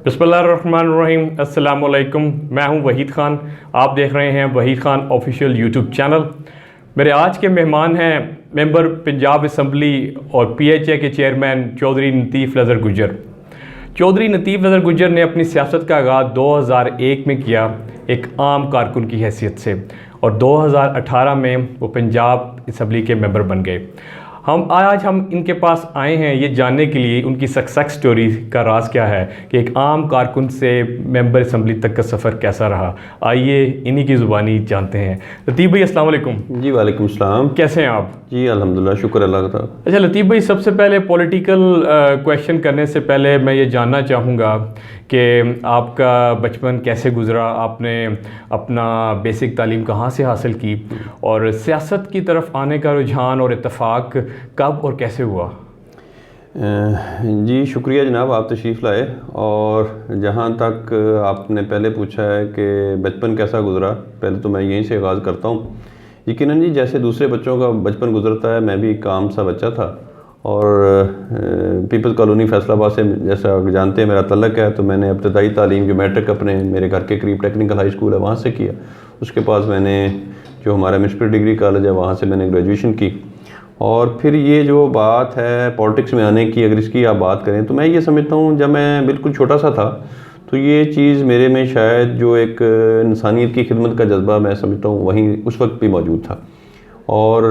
बिस्मिल्लाहिर्रहमानिर्रहीम। अस्सलाम वालेकुम। मैं हूं वहीद ख़ान। आप देख रहे हैं Waheed Khan official YouTube channel. मेरे आज के मेहमान हैं मेंबर पंजाब असम्बली और PHA के चेयरमैन चौधरी लतीफ़ नज़र गुज्जर। चौधरी लतीफ़ नज़र गुज्जर ने अपनी सियासत का आगाज़ 2001 में किया, एक आम कारकुन की हैसियत से, और 2018 में वो पंजाब असम्बली के मेंबर बन गए। आज हम इनके पास आए हैं ये जानने के लिए उनकी सक्सेस स्टोरी का राज क्या है कि एक आम कारकुन से मेंबर असम्बली तक का सफ़र कैसा रहा। आइए इन्हीं की ज़ुबानी जानते हैं। लतीफ़ भाई अस्सलाम वालेकुम। जी वालेकुम सलाम। कैसे हैं आप? जी अल्हम्दुलिल्लाह, शुक्र अल्लाह का। अच्छा लतीफ़ भाई, सबसे पहले पॉलिटिकल क्वेश्चन करने से पहले मैं ये जानना चाहूँगा कि आपका बचपन कैसे गुज़रा, आपने अपना बेसिक तालीम कहाँ से हासिल की, और सियासत की तरफ आने का रुझान और इत्तेफाक कब और कैसे हुआ? जी शुक्रिया जनाब, आप तशरीफ़ लाए। और जहाँ तक आपने पहले पूछा है कि बचपन कैसा गुज़रा, पहले तो मैं यहीं से आगाज़ करता हूँ। यकीनन जी, जैसे दूसरे बच्चों का बचपन गुज़रता है, मैं भी एक आम सा बच्चा था। और पीपल्स कॉलोनी फैसलाबाद से, जैसा आप जानते हैं, मेरा तल्लक है, तो मैंने इब्तदाई तालीम जो मैट्रिक अपने मेरे घर के करीब टेक्निकल हाई स्कूल है वहाँ से किया। उसके पास मैंने जो हमारा मिस्टर डिग्री कॉलेज है वहाँ से मैंने ग्रेजुएशन की। और फिर ये जो बात है पॉलिटिक्स में आने की, अगर इसकी आप बात करें तो मैं ये समझता हूँ, जब मैं बिल्कुल छोटा सा था तो ये चीज़ मेरे में शायद जो एक इंसानियत की खिदमत का जज्बा, मैं समझता हूँ वहीं उस वक्त भी मौजूद था। और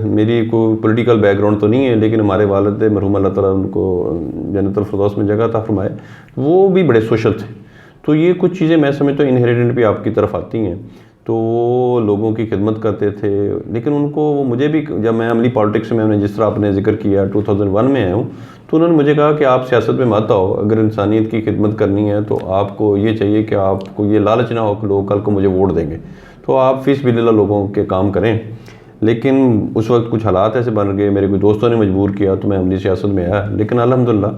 मेरी कोई पॉलिटिकल बैकग्राउंड तो नहीं है, लेकिन हमारे वालिद मरहूम अल्लाह ताला उनको जन्नतुल फिरदौस में जगह अता फरमाए, वो भी बड़े सोशल थे। तो ये कुछ चीज़ें मैं समझता हूँ इनहेरिटेंट भी आपकी तरफ आती हैं। तो वो लोगों की खिदमत करते थे, लेकिन उनको वो मुझे भी, जब मैं अमली पॉलिटिक्स में, जिस तरह आपने जिक्र किया 2001 में आया हूँ, तो उन्होंने मुझे कहा कि आप सियासत में मत आओ, अगर इंसानियत की खिदमत करनी है तो आपको ये चाहिए कि आपको ये लालच ना हो कि लोग कल को मुझे वोट देंगे, तो आप फीस बिल्लाह लोगों के काम करें। लेकिन उस वक्त कुछ हालात ऐसे बन गए, मेरे कुछ दोस्तों ने मजबूर किया, तो मैं अमली सियासत में आया। लेकिन अल्हम्दुलिल्लाह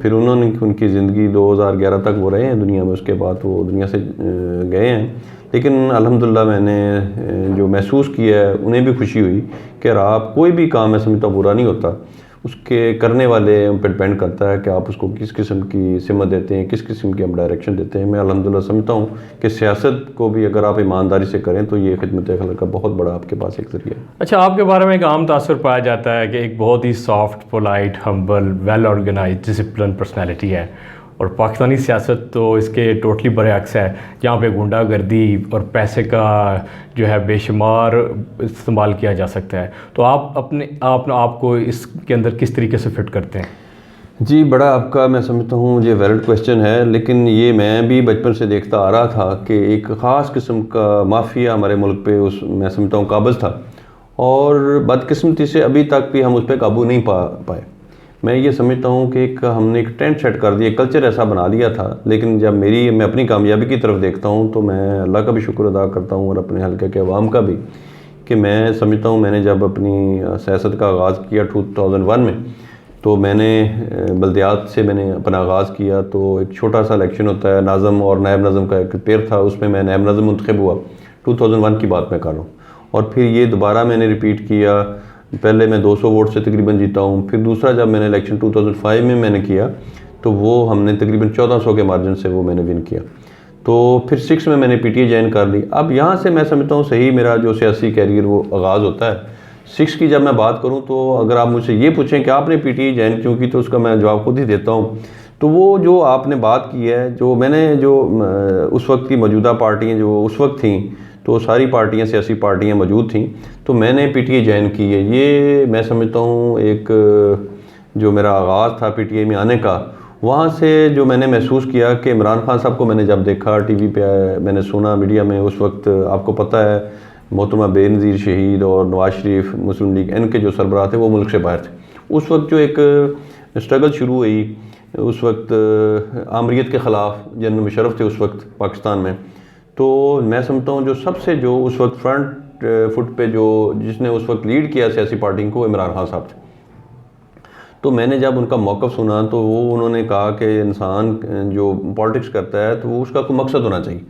फिर उन्होंने, उनकी ज़िंदगी 2011 तक वो रहे हैं दुनिया में, उसके बाद वो दुनिया से गए हैं। लेकिन अल्हम्दुलिल्लाह मैंने जो महसूस किया है, उन्हें भी खुशी हुई कि आप कोई भी काम, मैं समझता बुरा नहीं होता, उसके करने वाले पर डिपेंड करता है कि आप उसको किस किस्म की सिमत देते हैं, किस किस्म की हम डायरेक्शन देते हैं। मैं अल्हम्दुलिल्लाह समझता हूँ कि सियासत को भी अगर आप ईमानदारी से करें तो ये खिदमत खल्क़ का बहुत बड़ा आपके पास एक ज़रिया है। अच्छा, आपके बारे में एक आम तासुर पाया जाता है कि एक बहुत ही soft, polite, humble, well organise, discipline personality है, और पाकिस्तानी सियासत तो इसके टोटली बरअक्स है, जहाँ पे गुंडागर्दी और पैसे का जो है बेशुमार इस्तेमाल किया जा सकता है। तो आप आपको इसके अंदर किस तरीके से फिट करते हैं? जी, बड़ा आपका, मैं समझता हूँ ये वैलिड क्वेश्चन है, लेकिन ये मैं भी बचपन से देखता आ रहा था कि एक ख़ास किस्म का माफिया हमारे मुल्क पे, उस मैं समझता हूँ काबिज़ था, और बदकिस्मती से अभी तक भी हम उस पर काबू नहीं पाए। मैं ये समझता हूँ कि हमने एक ट्रेंड सेट कर दिया, कल्चर ऐसा बना लिया था। लेकिन जब मैं अपनी कामयाबी की तरफ देखता हूँ तो मैं अल्लाह का भी शुक्र अदा करता हूँ और अपने हल्के के अवाम का भी, कि मैं समझता हूँ मैंने जब अपनी सियासत का आगाज़ किया 2001 में, तो मैंने बल्दियात से मैंने अपना आगाज़ किया। तो एक छोटा सा इलेक्शन होता है, नाज़म और नायब नाज़म का एक पेयर था, उसमें मैं नायब नाज़म मुंतखब हुआ। 2001 की बात मैं कर रहा हूँ। और फिर ये दोबारा मैंने रिपीट किया, पहले मैं 200 वोट से तकरीबन जीता हूँ। फिर दूसरा जब मैंने इलेक्शन 2005 में मैंने किया, तो वो हमने तकरीबन 1400 के मार्जिन से वो मैंने विन किया। तो फिर 6 में मैंने PTA ज्वाइन कर ली। अब यहाँ से मैं समझता हूँ सही मेरा जो सियासी कैरियर वो आगाज़ होता है। 6 की जब मैं बात करूँ, तो अगर आप मुझसे ये पूछें कि आपने PTA ज्वाइन क्यों की, तो उसका मैं जवाब खुद ही देता हूँ। तो वो जो आपने बात की है, जो मैंने जो उस वक्त की मौजूदा पार्टियाँ जो उस वक्त थीं, तो सारी पार्टियां, सियासी पार्टियां मौजूद थीं, तो मैंने PTA ज्वाइन की है। ये मैं समझता हूँ एक जो मेरा आगाज़ था PTA में आने का, वहाँ से जो मैंने महसूस किया कि इमरान खान साहब को मैंने जब देखा TV पे, मैंने सुना मीडिया में, उस वक्त आपको पता है मोहतरमा बेनज़ीर शहीद और नवाज शरीफ मुस्लिम लीग इनके जो सरबराह थे वो मुल्क से बाहर थे। उस वक्त जो एक स्ट्रगल शुरू हुई, उस वक्त आमरीत के ख़िलाफ़ जनरल मुशर्रफ थे उस वक्त पाकिस्तान में, तो मैं समझता हूँ जो सबसे जो उस वक्त फ्रंट फुट पे जिसने उस वक्त लीड किया सियासी पार्टी को, इमरान खान साहब थे। तो मैंने जब उनका मौक़िफ़ सुना, तो वो उन्होंने कहा कि इंसान जो पॉलिटिक्स करता है तो वो उसका कोई मकसद होना चाहिए,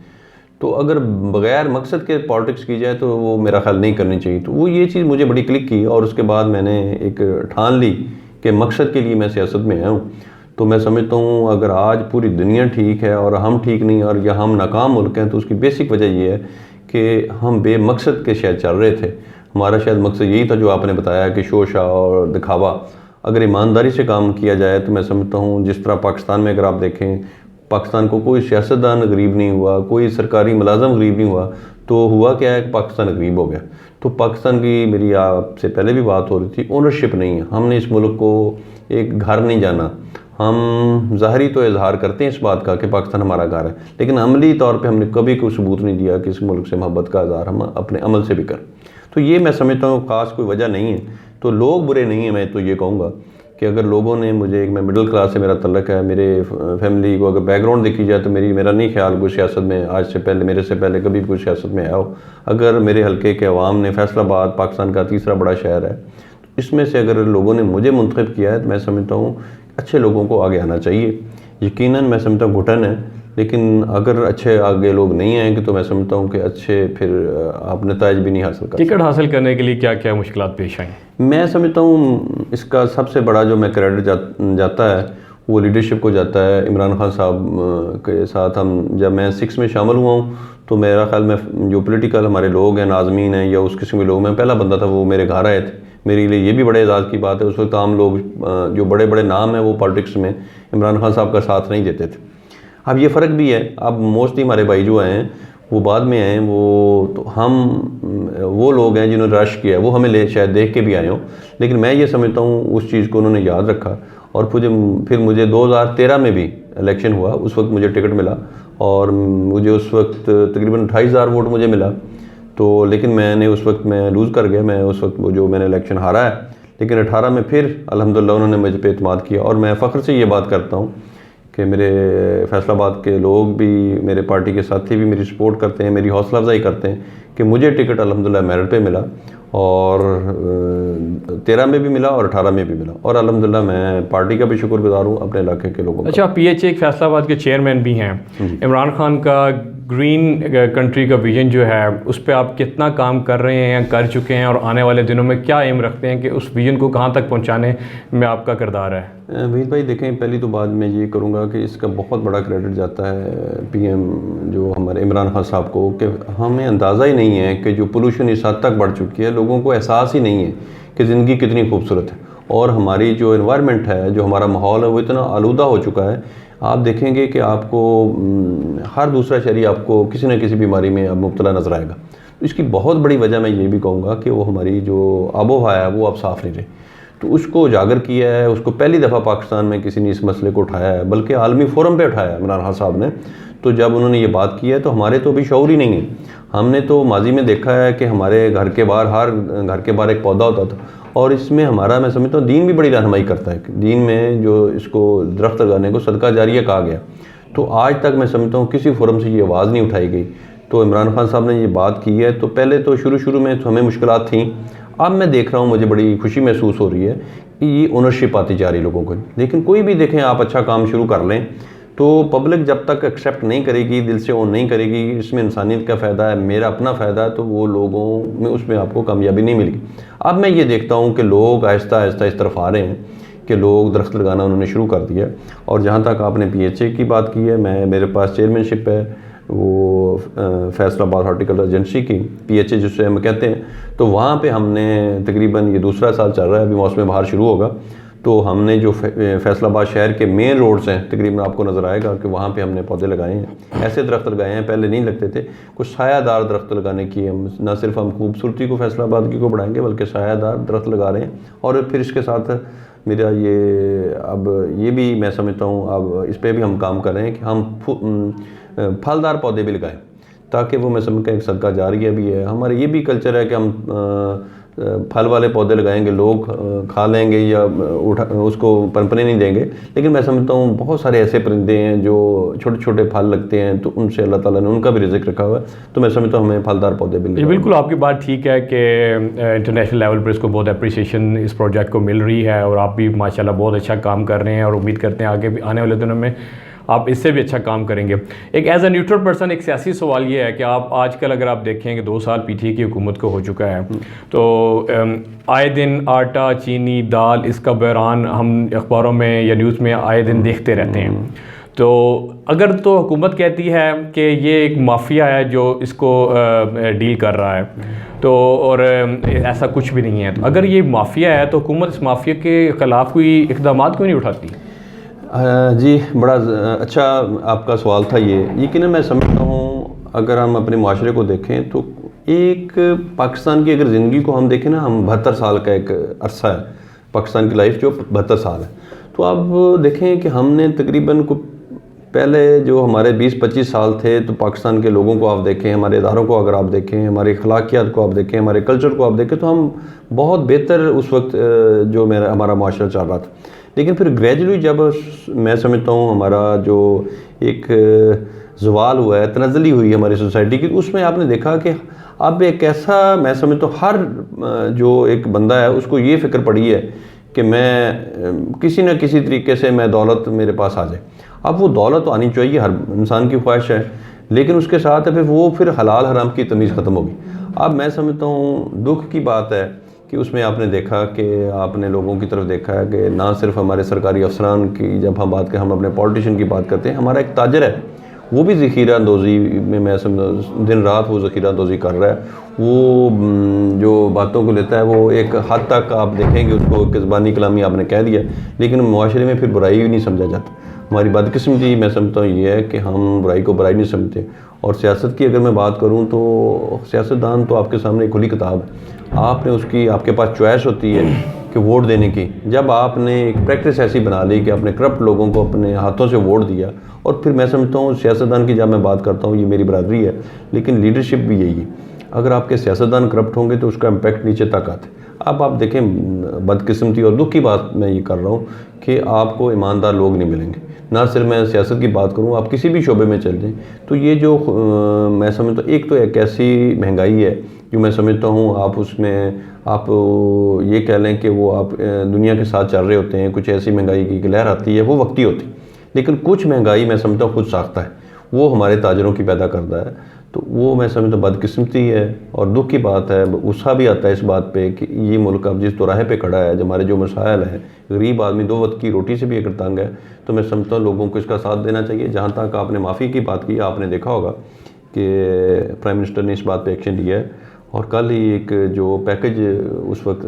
तो अगर बग़ैर मकसद के पॉलिटिक्स की जाए तो वो मेरा ख्याल नहीं करनी चाहिए। तो वो ये चीज़ मुझे बड़ी क्लिक की, और उसके बाद मैंने एक ठान ली कि मकसद के लिए मैं सियासत में आया हूँ। तो मैं समझता हूँ अगर आज पूरी दुनिया ठीक है और हम ठीक नहीं और या हम नाकाम मुल्क हैं, तो उसकी बेसिक वजह ये है कि हम बेमकसद के शायद चल रहे थे। हमारा शायद मकसद यही था जो आपने बताया कि शोशा और दिखावा। अगर ईमानदारी से काम किया जाए तो मैं समझता हूँ जिस तरह पाकिस्तान में अगर आप देखें, पाकिस्तान को कोई सियासतदान गरीब नहीं हुआ, कोई सरकारी मुलाजम गरीब नहीं हुआ, तो हुआ क्या है कि पाकिस्तान गरीब हो गया। तो पाकिस्तान की, मेरी आपसे पहले भी बात हो रही थी, ओनरशिप नहीं है। हमने इस मुल्क को एक घर नहीं जाना। हम ज़ाहरी तो इजहार करते हैं इस बात का कि पाकिस्तान हमारा घर है, लेकिन अमली तौर पे हमने कभी कोई सबूत नहीं दिया कि इस मुल्क से मोहब्बत का इजहार हम अपने अमल से भी करें। तो ये मैं समझता हूँ ख़ास कोई वजह नहीं है। तो लोग बुरे नहीं हैं, मैं तो ये कहूँगा कि अगर लोगों ने मुझे, मैं मिडिल क्लास से मेरा तल्लक है, मेरे फैमिली को अगर बैकग्राउंड देखी जाए तो मेरा नहीं ख्याल कोई सियासत में आज से पहले, मेरे से पहले कभी कोई सियासत में आया हो। अगर मेरे हल्के के अवाम ने, फैसलाबाद पाकिस्तान का तीसरा बड़ा शहर है, इसमें से अगर लोगों ने मुझे मुंतखब किया है तो मैं समझता हूँ अच्छे लोगों को आगे आना चाहिए। यकीनन मैं समझता हूँ घुटन है, लेकिन अगर अच्छे आगे लोग नहीं आएंगे तो मैं समझता हूँ कि अच्छे फिर आप नताइज भी नहीं हासिल कर सकते। टिकट हासिल करने के लिए क्या क्या मुश्किलात पेश आई? मैं समझता हूँ इसका सबसे बड़ा जो मैं क्रेडिट जाता है वो लीडरशिप को जाता है। इमरान खान साहब के साथ जब मैं 6 में शामिल हुआ हूँ तो मेरा ख्याल में जो पॉलिटिकल हमारे लोग हैं, नाज़मीन हैं या उस किस्म के लोग, मैं पहला बंदा था वो मेरे घर आए थे। मेरे लिए ये भी बड़े एजाज़ की बात है। उस वक्त आम लोग जो बड़े बड़े नाम हैं वो पॉलिटिक्स में इमरान खान साहब का साथ नहीं देते थे। अब ये फ़र्क भी है, अब मोस्टली हमारे भाई जो हैं वो बाद में आए, वो तो हम वो लोग हैं जिन्होंने रश किया, वो हमें शायद देख के भी आए हों, लेकिन मैं ये समझता हूँ उस चीज़ को उन्होंने याद रखा। और फिर मुझे 2013 में भी इलेक्शन हुआ, उस वक्त मुझे टिकट मिला और मुझे उस वक्त तकरीबन 28,000 वोट मुझे मिला। तो लेकिन मैंने उस वक्त मैं लूज़ कर गया, मैं उस वक्त वो जो मैंने इलेक्शन हारा है। लेकिन 18 में फिर अल्हम्दुलिल्लाह उन्होंने मुझे पे एतमाद किया और मैं फ़ख्र से ये बात करता हूँ कि मेरे फैसलाबाद के लोग भी, मेरे पार्टी के साथी भी मेरी सपोर्ट करते हैं, मेरी हौसला अफजाई करते हैं कि मुझे टिकट अल्हम्दुलिल्लाह मेरिट पे मिला और 13 में भी मिला और 18 में भी मिला। और अल्हम्दुलिल्लाह मैं पार्टी का भी शुक्रगुजार हूँ, अपने इलाके के लोगों का। अच्छा, PHA फैसलाबाद के चेयरमैन भी हैं। इमरान खान का ग्रीन कंट्री का विजन जो है उस पर आप कितना काम कर रहे हैं या कर चुके हैं, और आने वाले दिनों में क्या एम रखते हैं कि उस विजन को कहाँ तक पहुँचाने में आपका किरदार है? वहीद भाई देखें, पहली तो बात मैं ये करूँगा कि इसका बहुत बड़ा क्रेडिट जाता है PM जो हमारे इमरान खान साहब को, कि हमें अंदाज़ा ही नहीं है कि जो पोल्यूशन इस हद तक बढ़ चुकी है, लोगों को एहसास ही नहीं है कि ज़िंदगी कितनी खूबसूरत है। और हमारी जो एनवायरनमेंट है, जो हमारा माहौल है, वो इतना आलूदा हो चुका है। आप देखेंगे कि आपको हर दूसरा शहरी आपको किसी न किसी बीमारी में अब मुब्तला नज़र आएगा। इसकी बहुत बड़ी वजह मैं ये भी कहूँगा कि वो हमारी जो आबो हवा है वो अब साफ़ नहीं रही। तो उसको उजागर किया है, उसको पहली दफ़ा पाकिस्तान में किसी ने इस मसले को उठाया है, बल्कि आलमी फोरम पे उठाया है इमरान खान साहब ने। तो जब उन्होंने ये बात की है तो हमारे तो अभी शऊर ही नहीं है। हमने तो माजी में देखा है कि हमारे घर के बाहर, हर घर के बाहर एक पौधा होता था, और इसमें हमारा, मैं समझता हूँ, दीन भी बड़ी रहनुमाई करता है। दीन में जो इसको दरख्त लगाने को सदका जारिया कहा गया, तो आज तक मैं समझता हूँ किसी फोरम से ये आवाज़ नहीं उठाई गई। तो इमरान खान साहब ने ये बात की है, तो पहले तो शुरू में तो हमें मुश्किलात थी। अब मैं देख रहा हूँ, मुझे बड़ी खुशी महसूस हो रही है कि ये ओनरशिप आती जा रही लोगों को। लेकिन कोई भी देखें, आप अच्छा काम शुरू कर लें तो पब्लिक जब तक एक्सेप्ट नहीं करेगी, दिल से ओन नहीं करेगी, इसमें इंसानियत का फ़ायदा है, मेरा अपना फ़ायदा है, तो वो लोगों में उसमें आपको कामयाबी नहीं मिलेगी। अब मैं ये देखता हूँ कि लोग आहिस्ता आहिस्ता इस तरफ आ रहे हैं कि लोग दरख्त लगाना उन्होंने शुरू कर दिया। और जहाँ तक आपने PHA की बात की है, मेरे पास चेयरमैनशिप है वो फैसलाबाद हॉर्टिकल्चर एजेंसी की, PHA जिससे हम कहते हैं। तो वहाँ पे हमने तकरीबन, ये दूसरा साल चल रहा है, अभी मौसम बहार शुरू होगा, तो हमने जो फैसलाबाद शहर के मेन रोड्स हैं, तकरीबन आपको नज़र आएगा कि वहाँ पे हमने पौधे लगाए हैं। ऐसे दरख्त लगाए हैं, पहले नहीं लगते थे। कुछ सायादार दरख्त लगाने की न सिर्फ हम खूबसूरती को फैसलाबाद की को बढ़ाएंगे, बल्कि सायादार दरख्त लगा रहे हैं। और फिर इसके साथ मेरा अब ये भी मैं समझता हूँ, अब इस पर भी हम काम कर रहे हैं कि हम फलदार पौधे भी लगाएं, ताकि वो मैं समझता हूँ एक सदका जारिया भी है। हमारे ये भी कल्चर है कि हम फल वाले पौधे लगाएंगे, लोग खा लेंगे या उसको पनपने नहीं देंगे। लेकिन मैं समझता हूँ बहुत सारे ऐसे परिंदे हैं जो छोटे छोटे फल लगते हैं, तो उनसे अल्लाह ताला ने उनका भी रिज़्क़ रखा हुआ है। तो मैं समझता हूँ हमें फलदार पौधे भी लगाएं। बिल्कुल, आपकी बात ठीक है कि इंटरनेशनल लेवल पर इसको बहुत अप्रिसिएशन इस प्रोजेक्ट को मिल रही है, और आप भी माशाल्लाह बहुत अच्छा काम कर रहे हैं, और उम्मीद करते हैं आगे भी आने वाले दिनों में आप इससे भी अच्छा काम करेंगे। एक एज ए न्यूट्रल पर्सन एक सियासी सवाल ये है कि आप आजकल अगर आप देखें कि 2 साल पीटीआई की हुकूमत को हो चुका है, तो आए दिन आटा, चीनी, दाल, इसका बहरान हम अखबारों में या न्यूज़ में आए दिन देखते रहते हैं। तो अगर तो हुकूमत कहती है कि ये एक माफिया है जो इसको डील कर रहा है, तो और ऐसा कुछ भी नहीं है, तो अगर ये माफिया है तो हुकूमत इस माफिया के ख़िलाफ़ कोई इक़दाम क्यों नहीं उठाती? जी, बड़ा अच्छा आपका सवाल था ये कि ना मैं समझता हूँ अगर हम अपने माशरे को देखें तो एक पाकिस्तान की अगर ज़िंदगी को हम देखें ना, हम 72 साल का एक अरसा है पाकिस्तान की लाइफ जो 72 साल है। तो आप देखें कि हमने तकरीबन को पहले जो हमारे 20-25 साल थे तो पाकिस्तान के लोगों को आप देखें, हमारे इदारों को अगर आप देखें, हमारी अखलाकियात को आप देखें, हमारे कल्चर को आप देखें, तो हम बहुत बेहतर उस वक्त जो हमारा माशरा चल रहा था। लेकिन फिर ग्रेजुअली जब मैं समझता हूँ हमारा जो एक ज़वाल हुआ है, तनज़्ज़ुली हुई है हमारी सोसाइटी की, उसमें आपने देखा कि अब एक ऐसा मैं समझता हूँ हर जो एक बंदा है उसको ये फ़िक्र पड़ी है कि मैं किसी न किसी तरीके से मैं दौलत मेरे पास आ जाए। अब वो दौलत तो आनी चाहिए, हर इंसान की ख्वाहिश है, लेकिन उसके साथ है फिर हलाल हराम की तमीज़ ख़त्म होगी। अब मैं समझता हूँ दुख की बात है कि उसमें आपने देखा कि आपने लोगों की तरफ देखा है कि ना सिर्फ हमारे सरकारी अफसरान की जब हम बात करें, हम अपने पॉलिटिशियन की बात करते हैं, हमारा एक ताजर है वो भी ज़ख़ीरा अंदोज़ी में मैं समझ दिन रात वो ज़ख़ीरा अंदोज़ी कर रहा है। वो जो बातों को लेता है वो एक हद तक आप देखेंगे उसको एक ज़बानी कलामी आपने कह दिया, लेकिन मुआशरे में फिर बुराई भी नहीं समझा जाता। हमारी बदकिस्मती मैं समझता हूँ ये है कि हम बुराई को बुराई नहीं समझते। और सियासत की अगर मैं बात करूँ तो सियासतदान तो आपके सामने खुली किताब, आपने उसकी आपके पास चॉइस होती है कि वोट देने की। जब आपने एक प्रैक्टिस ऐसी बना ली कि आपने करप्ट लोगों को अपने हाथों से वोट दिया, और फिर मैं समझता हूँ सियासतदान की जब मैं बात करता हूँ ये मेरी बरादरी है, लेकिन लीडरशिप भी यही है। अगर आपके सियासतदान करप्ट होंगे तो उसका इम्पैक्ट नीचे तक आता है। अब आप देखें बदकिस्मती और दुख की बात मैं ये कर रहा हूँ कि आपको ईमानदार लोग नहीं मिलेंगे। ना सिर्फ मैं सियासत की बात करूँ, आप किसी भी शोबे में चल जाएँ तो ये जो मैं समझता हूँ एक तो एक ऐसी महंगाई है जो मैं समझता हूँ आप उसमें आप ये कह लें कि वो आप दुनिया के साथ चल रहे होते हैं, कुछ ऐसी महंगाई की लहर आती है वो वक्ती होती है, लेकिन कुछ महंगाई मैं समझता हूँ खुद साख्ता है, वो हमारे ताजरों की पैदा करता है। तो वो मैं समझता हूँ बदकिस्मती है और दुख की बात है। गुस्सा भी आता है इस बात पे कि ये मुल्क अब जिस दोराहे पे खड़ा है, जो हमारे जो मसाइल हैं, गरीब आदमी 2 वक्त की रोटी से भी अगर तंग है, तो मैं समझता हूँ लोगों को इसका साथ देना चाहिए। जहाँ तक आपने माफ़ी की बात की, आपने देखा होगा कि प्राइम मिनिस्टर ने इस बात पर एक्शन लिया है और कल ही एक जो पैकेज उस वक्त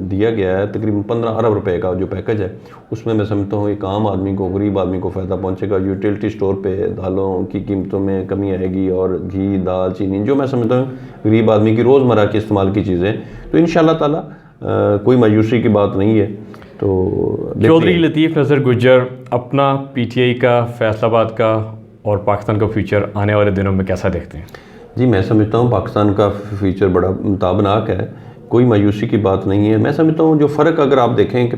दिया गया है तकरीबन 15 अरब रुपए का जो पैकेज है, उसमें मैं समझता हूँ एक आम आदमी को, गरीब आदमी को फ़ायदा पहुँचेगा। यूटिलिटी स्टोर पे दालों की कीमतों में कमी आएगी और घी, दाल, चीनी जो मैं समझता हूँ गरीब आदमी की रोज़मर्रा के इस्तेमाल की चीज़ें, तो इंशाअल्लाह ताला कोई मायूसी की बात नहीं है। तो चौधरी लतीफ़ नज़र गुज्जर अपना पीटीआई का, फैसलाबाद का और पाकिस्तान का फ्यूचर आने वाले दिनों में कैसा देखते हैं? जी, मैं समझता हूँ पाकिस्तान का फ्यूचर बड़ा ताबनाक है, कोई मायूसी की बात नहीं है। मैं समझता हूँ जो फ़र्क अगर आप देखें कि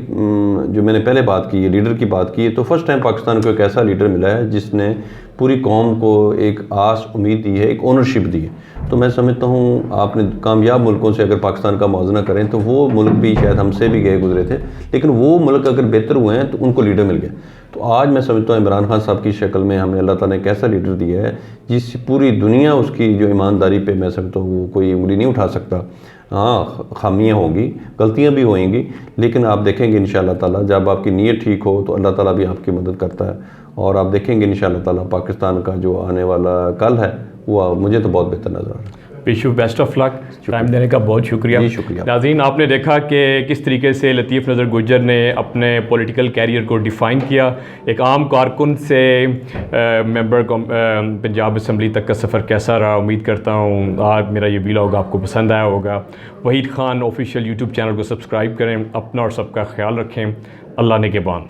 जो मैंने पहले बात की है, लीडर की बात की है, तो फर्स्ट टाइम पाकिस्तान को एक ऐसा लीडर मिला है जिसने पूरी कौम को एक आस उम्मीद दी है, एक ओनरशिप दी है। तो मैं समझता हूँ आपने कामयाब मुल्कों से अगर पाकिस्तान का मौज़ना करें तो वो मुल्क भी शायद हमसे भी गए गुजरे थे, लेकिन वो मुल्क अगर बेहतर हुए हैं तो उनको लीडर मिल गया। तो आज मैं समझता हूँ इमरान खान साहब की शक्ल में हमें अल्लाह ताला ने एक ऐसा लीडर दिया है जिस पूरी दुनिया उसकी जो ईमानदारी पे मैं समझता हूँ वो कोई उंगली नहीं उठा सकता। हाँ, खामियाँ होंगी, गलतियाँ भी होंगी, लेकिन आप देखेंगे इंशाअल्लाह ताला जब आपकी नीयत ठीक हो तो अल्लाह ताला भी आपकी मदद करता है, और आप देखेंगे इंशाअल्लाह ताला पाकिस्तान का जो आने वाला कल है वो मुझे तो बहुत बेहतर नज़र आ रहा है। Wish you best of luck, time देने का बहुत शुक्रिया। शुक्रिया। नाज़रीन, आपने देखा कि किस तरीके से लतीफ़ नज़र गुज्जर ने अपने पॉलिटिकल कैरियर को डिफ़ाइन किया। एक आम कारकुन से मेंबर पंजाब असम्बली तक का सफ़र कैसा रहा। उम्मीद करता हूँ आज मेरा ये व्लॉग आपको पसंद आया होगा। Waheed Khan official YouTube channel को सब्सक्राइब करें, अपना और सबका ख्याल रखें। अल्लाह ने के बान।